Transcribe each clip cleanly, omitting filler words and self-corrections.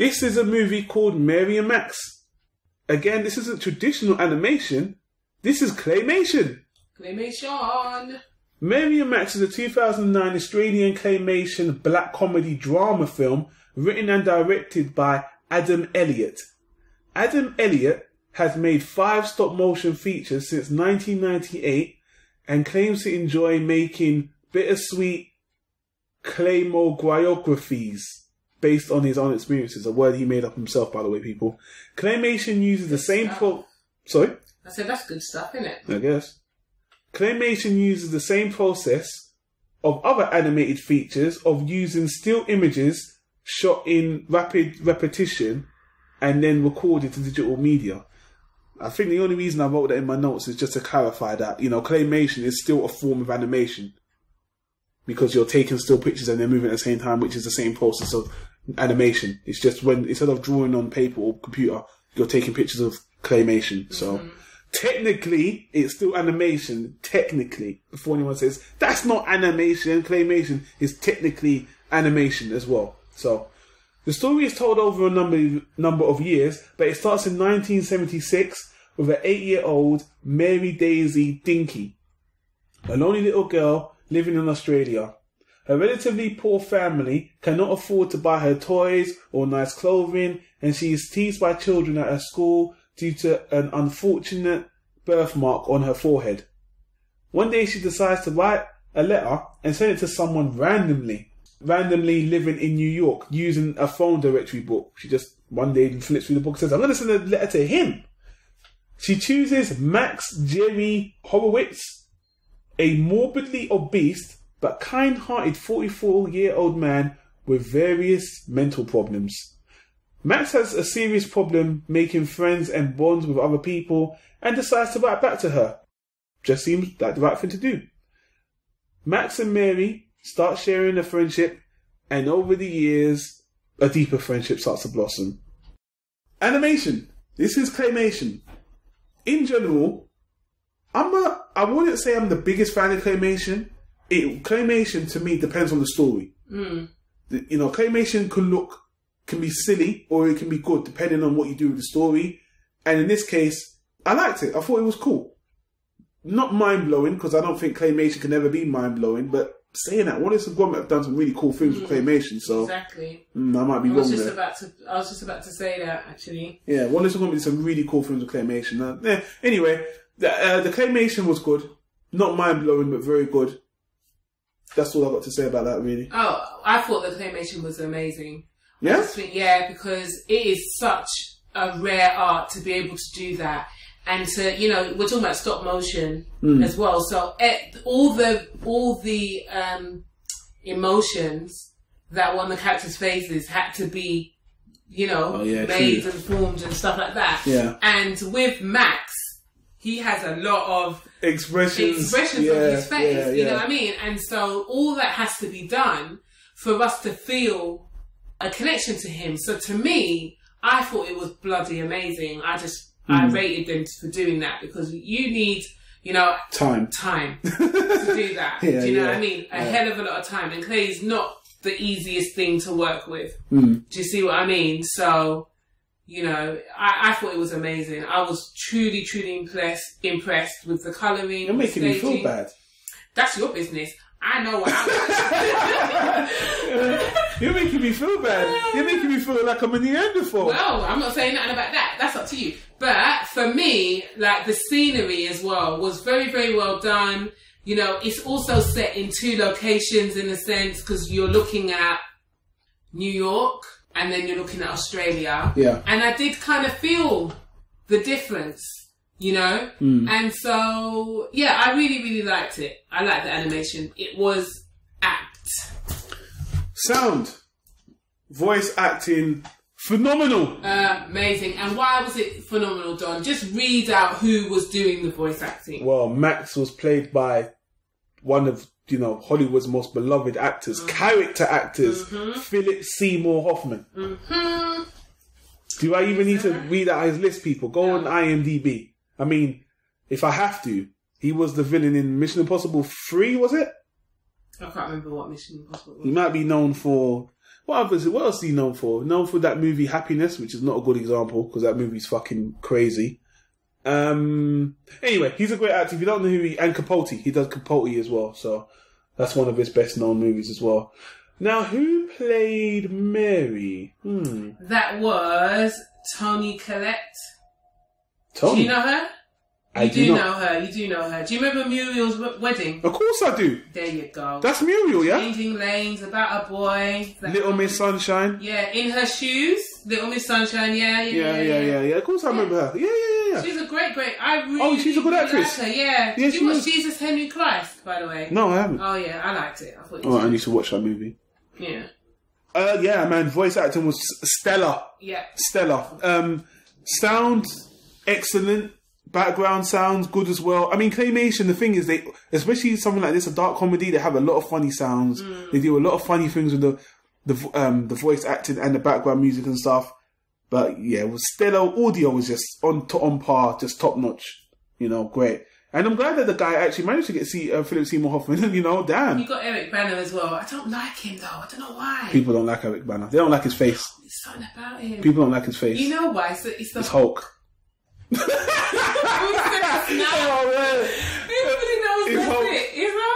This is a movie called Mary and Max. Again, this isn't traditional animation. This is claymation. Claymation. Mary and Max is a 2009 Australian claymation black comedy drama film written and directed by Adam Elliott. Adam Elliott has made 5 stop-motion features since 1998 and claims to enjoy making bittersweet claymographies based on his own experiences. A word he made up himself, by the way, people. Claymation uses the same Sorry? I said that's good stuff, isn't it? I guess. Claymation uses the same process of other animated features of using still images shot in rapid repetition and then recorded to digital media. I think the only reason I wrote that in my notes is just to clarify that, claymation is still a form of animation because you're taking still pictures and they're moving at the same time, which is the same process of animation. It's just when, instead of drawing on paper or computer, you're taking pictures of claymation. Mm-hmm. So technically, it's still animation, technically, before anyone says, that's not animation. Claymation is technically animation as well. So the story is told over a number of years, but it starts in 1976 with an 8-year-old Mary Daisy Dinky, a lonely little girl living in Australia. Her relatively poor family cannot afford to buy her toys or nice clothing, and she is teased by children at her school due to an unfortunate birthmark on her forehead. One day she decides to write a letter and send it to someone randomly living in New York using a phone directory book. She just one day flips through the book and says, I'm going to send a letter to him. She chooses Max Jerry Horowitz, a morbidly obese but kind-hearted 44-year-old man with various mental problems. Max has a serious problem making friends and bonds with other people and decides to write back to her. Just seems like the right thing to do. Max and Mary start sharing a friendship, and over the years, a deeper friendship starts to blossom. Animation. This is claymation. In general, I wouldn't say I'm the biggest fan of claymation. Claymation to me depends on the story. Claymation can be silly or it can be good depending on what you do with the story. And in this case, I liked it. I thought it was cool. Not mind-blowing, because I don't think claymation can ever be mind-blowing, but saying that, Wallace and Gromit have done some really cool things with claymation, so... Exactly. I might be wrong there. I was just about to say that, actually. Yeah, Wallace and Gromit did some really cool things with claymation. Anyway, the claymation was good. Not mind-blowing, but very good. That's all I've got to say about that, really. Oh, I thought the claymation was amazing. Yeah? Because it is such a rare art to be able to do that. And to, we're talking about stop motion as well. So all the emotions that were on the characters' faces had to be, made and formed and stuff like that. Yeah. And with Max, he has a lot of expressions on his face. You know what I mean? And so all that has to be done for us to feel a connection to him. So to me, I thought it was bloody amazing. I rated them for doing that because you need, time to do that. Do you know what I mean? A hell of a lot of time. And clay is not the easiest thing to work with. Do you see what I mean? So, I thought it was amazing. I was truly, truly impressed with the colouring. You're making me feel bad. That's your business. I know what I'm You're making me feel bad. You're making me feel like I'm a Neanderthal. Well, I'm not saying nothing about that. That's up to you. But for me, like the scenery as well was very, very well done. It's also set in 2 locations in a sense because you're looking at New York and then you're looking at Australia. Yeah. And I did kind of feel the difference. And so, I really, really liked it. I liked the animation. It was apt. Sound. Voice acting. Phenomenal. Amazing. And why was it phenomenal, Don? Just read out who was doing the voice acting. Well, Max was played by one of, Hollywood's most beloved actors, character actors, Philip Seymour Hoffman. Do I even need to read out his list, people? Go on IMDb. I mean, if I have to, he was the villain in Mission Impossible 3, was it? I can't remember what Mission Impossible was. He might be known for... What else is he known for? Known for that movie Happiness, which is not a good example because that movie's fucking crazy. Anyway, he's a great actor. If you don't know who and Capote, he does Capote as well. So that's one of his best known movies as well. Now, who played Mary? That was Toni Collette. Toni? Do you know her? You do know her. Do you remember Muriel's Wedding? Of course I do. There you go. That's Muriel, yeah? Changing Lanes, about a boy. Little Miss Sunshine. Yeah, In Her Shoes. Little Miss Sunshine, yeah. Of course I remember her. Yeah. She's a great. She's a good actress. Like her, yeah. Did you watch Jesus Henry Christ, by the way? No, I haven't. Oh, yeah, I liked it. I thought I need to watch that movie. Yeah. Yeah, man. Voice acting was stellar. Yeah. Stellar. Sound, excellent. Background sounds good as well. I mean, Claymation, the thing is, they, especially something like this, a dark comedy, they have a lot of funny sounds. They do a lot of funny things with the voice acting and the background music and stuff. But yeah, it was stellar. Audio was just on par, just top notch. You know, great. And I'm glad that the guy actually managed to get Philip Seymour Hoffman. You know, damn. You got Eric Bana as well. I don't like him though. I don't know why. People don't like Eric Bana. They don't like his face. There's something about him. People don't like his face. You know why? It's Hulk. Everybody knows It's Hulk.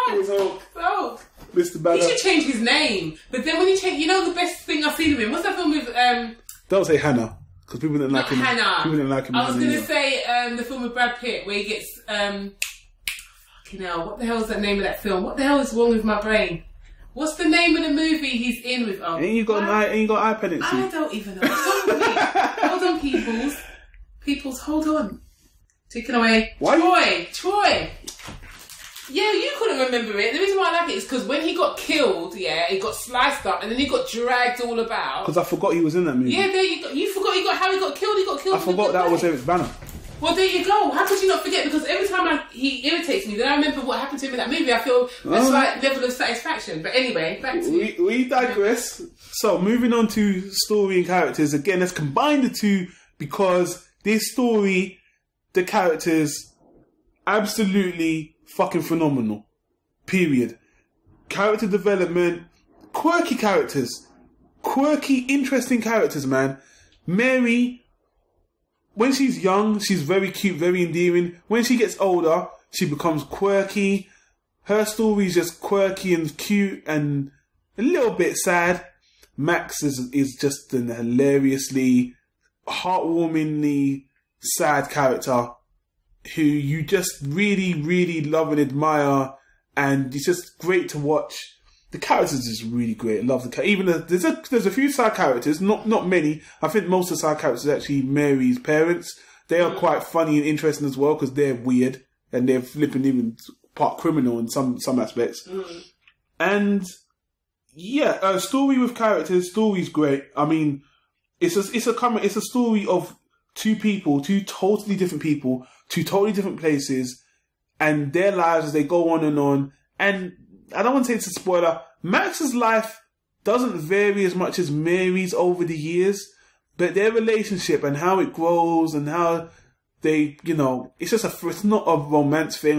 It's Hulk. Mr. Banner. He should change his name. But then when he changed, you know the best thing I've seen of him? What's that film with... Don't say Hannah. Because people didn't like him. Hannah. People didn't like him. I was going to say the film with Brad Pitt where he gets... fucking hell. What the hell is that name of that film? What the hell is wrong with my brain? What's the name of the movie he's in with... Ain't you got iPad? I don't even know. Hold on, Peoples, hold on. Taken away. Why? Troy. Yeah, you couldn't remember it. The reason why I like it is because when he got killed, he got sliced up and then he got dragged all about. Because I forgot he was in that movie. Yeah, there you go. You forgot how he got killed. He got killed. I forgot that was Eric Bana. Well, there you go. How could you not forget? Because every time he irritates me, then I remember what happened to him in that movie. I feel a slight level of satisfaction. But anyway, back to you. We digress. So, moving on to story and characters. Again, let's combine the two because this story, the characters, absolutely fucking phenomenal. Period. Character development, quirky characters. Quirky, interesting characters, man. Mary... When she's young, she's very cute, very endearing. When she gets older, she becomes quirky. Her story is just quirky and cute and a little bit sad. Max is just an hilariously, heartwarmingly sad character who you just really, really love and admire. And it's just great to watch. The characters is really great. I love the even there's a few side characters, not many. I think most of the side characters are actually Mary's parents. They are quite funny and interesting as well because they're weird and they're flipping even part criminal in some aspects. And yeah, a story with characters. Story's great. I mean, it's a story of two totally different people, two totally different places, and their lives as they go on. And I don't want to say it's a spoiler. Max's life doesn't vary as much as Mary's over the years, but their relationship and how it grows and how they, it's not a romance thing.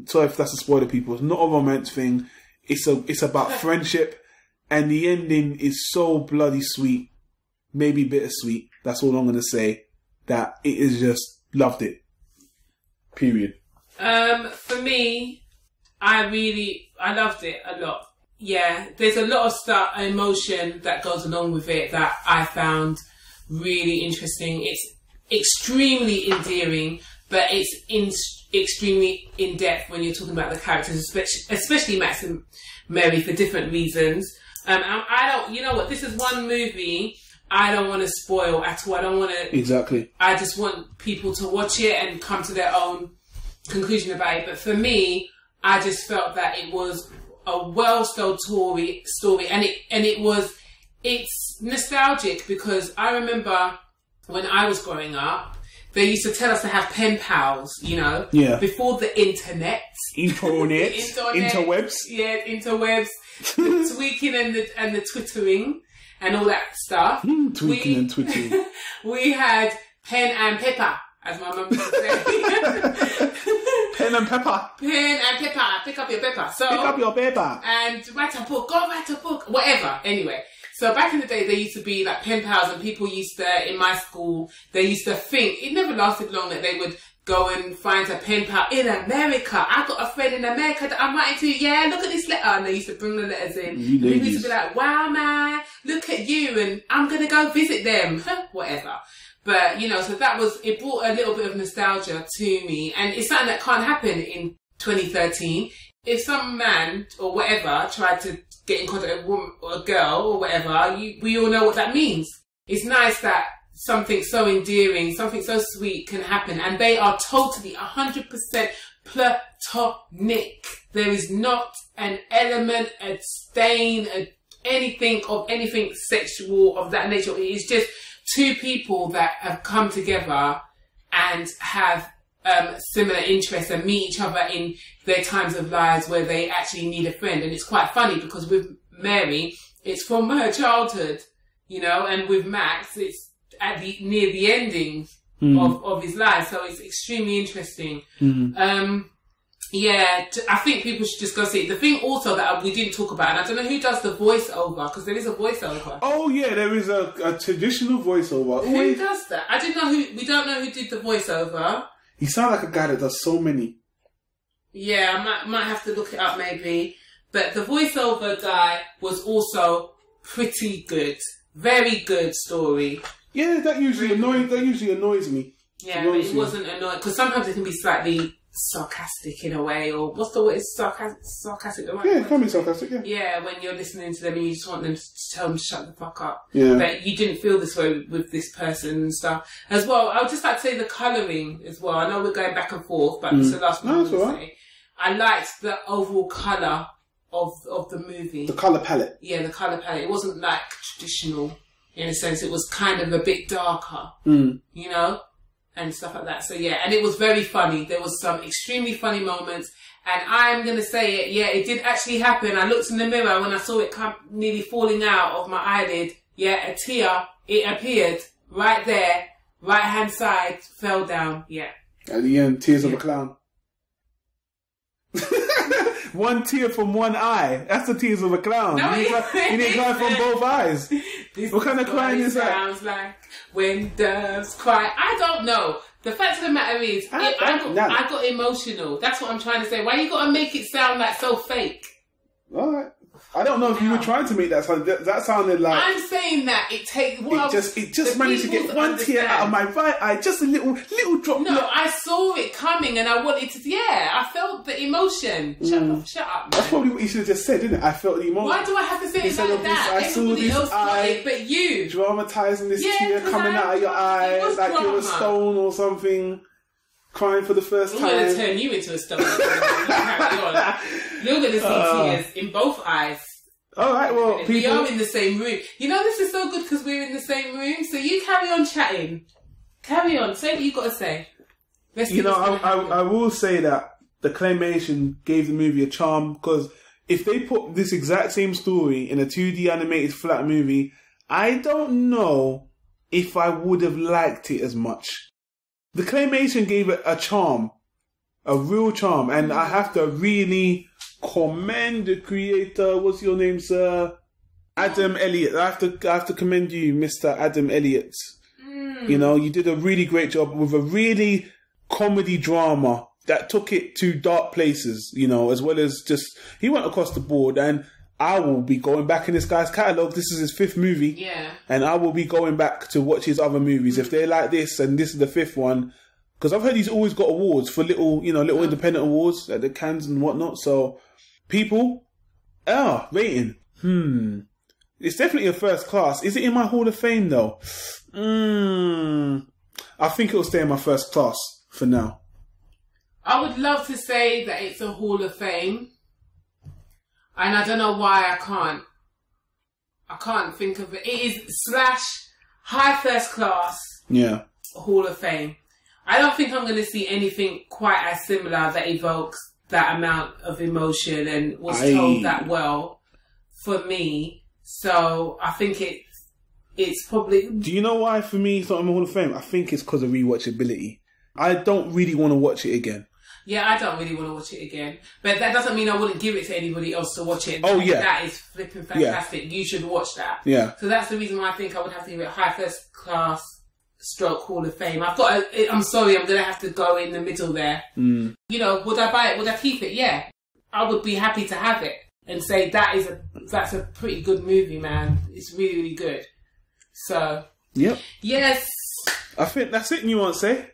Sorry if that's a spoiler, people. It's not a romance thing. It's about friendship, and the ending is so bloody sweet, maybe bittersweet. That's all I'm going to say. That it is just loved it. Period. For me, I loved it a lot. Yeah, there's a lot of emotion that goes along with it that I found really interesting. It's extremely endearing, but it's extremely in-depth when you're talking about the characters, especially Max and Mary for different reasons. You know what, this is one movie I don't want to spoil at all. I don't want to... Exactly. I just want people to watch it and come to their own conclusion about it. But for me, I just felt that it was a well-told story, and it's nostalgic because I remember when I was growing up, they used to tell us to have pen pals, before the internet, interwebs, interwebs, the tweaking and the twittering and all that stuff. And twittering. We had pen and paper, as my mum would say. Pen and pepper. Pen and pepper. Pick up your pepper. So pick up your paper. And write a book. Go write a book. Whatever. Anyway. So back in the day, there used to be like pen pals, and people used to, in my school, they used to think, it never lasted long, that they would go and find a pen pal in America. I got a friend in America that I'm writing to. Yeah, look at this letter. And they used to bring the letters in. And people used to be like, wow, man, look at you. And I'm going to go visit them. Whatever. But, you know, so that was, it brought a little bit of nostalgia to me. And it's something that can't happen in 2013. If some man or whatever tried to get in contact with a woman or a girl or whatever, we all know what that means. It's nice that something so endearing, something so sweet can happen, and they are totally 100% platonic. There is not an element, a stain, anything sexual of that nature. It is just two people that have come together and have similar interests and meet each other in their times of lives where they actually need a friend. And it's quite funny because with Mary, it's from her childhood, you know, and with Max, it's at near the ending of his life, so it's extremely interesting. Yeah, I think people should just go see it. The thing also that we didn't talk about, and I don't know who does the voiceover, because there is a voiceover. Oh yeah, there is a traditional voiceover. Who does that? I didn't know who. We don't know who did the voiceover. He sounds like a guy that does so many. Yeah, I might have to look it up maybe. But the voiceover guy was also pretty good. Very good story. Yeah, that usually annoys me. Yeah, but it wasn't annoying, because sometimes it can be slightly sarcastic in a way, or what's the word? Sarcastic. Yeah, it can be sarcastic. Yeah. Yeah, when you're listening to them and you just want them to tell them to shut the fuck up. Yeah. But you didn't feel this way with this person and stuff as well. I would just like to say the colouring as well. I know we're going back and forth, but it's the last one I want to say. I liked the overall colour of the movie. The colour palette. Yeah, the colour palette. It wasn't like traditional. In a sense, it was kind of a bit darker, you know, and stuff like that. So yeah, and it was very funny. There was some extremely funny moments, and I'm going to say it. Yeah, it did actually happen. I looked in the mirror when I saw it nearly falling out of my eyelid. Yeah, a tear, it appeared right there, right hand side, fell down. Yeah. At the end, tears of a clown. One tear from one eye. That's the tears of a clown. No, you didn't cry from both eyes. What kind of crying is that? Sounds like when doves cry. I don't know. The fact of the matter is, I got emotional. That's what I'm trying to say. Why you got to make it sound like so fake? All right. I don't know if you were trying to make that sound. That sounded like... I'm saying that it takes... It just managed to get one tear out of my right eye. Just a little drop. No, I saw it coming and I wanted to... Yeah, I felt the emotion. Shut up, man. That's probably what you should have just said, didn't it? I felt the emotion. Why do I have to say it like that? I saw this eye, but you. Dramatising this tear coming out of your eye like you're a stone or something. Crying for the first time. I'm going to turn you into a stone. You're going to see tears in both eyes. All right, well, people... We are in the same room. You know, this is so good because we're in the same room. So you carry on chatting. Carry on. Say what you got to say. I will say that the claymation gave the movie a charm, because if they put this exact same story in a 2D animated flat movie, I don't know if I would have liked it as much. The claymation gave it a charm, a real charm, and I have to really commend the creator. What's your name, sir? Adam Elliott. I have to commend you, Mr. Adam Elliott. You know, you did a really great job with a really comedy drama that took it to dark places, you know, as well as just, he went across the board, and I will be going back in this guy's catalogue. This is his 5th movie. Yeah. And I will be going back to watch his other movies. If they're like this, and this is the 5th one, because I've heard he's always got awards for little independent awards at the Cannes and whatnot. So, people, rating. It's definitely a first class. Is it in my Hall of Fame though? I think it'll stay in my first class for now. I would love to say that it's a Hall of Fame. And I don't know why I can't. I can't think of it. It is / high first class. Yeah. Hall of Fame. I don't think I'm going to see anything quite as similar that evokes that amount of emotion and was told that well for me. So I think it's probably... Do you know why for me it's not in my Hall of Fame? I think it's because of rewatchability. I don't really want to watch it again. Yeah, I don't really want to watch it again. But that doesn't mean I wouldn't give it to anybody else to watch it. Oh, yeah. That is flipping fantastic. Yeah. You should watch that. Yeah. So that's the reason why I think I would have to give it high first class stroke Hall of Fame. I'm sorry, I'm going to have to go in the middle there. Mm. You know, would I buy it? Would I keep it? Yeah. I would be happy to have it and say that's a pretty good movie, man. It's really, really good. So. Yep. Yes. I think that's it, Nuance, eh?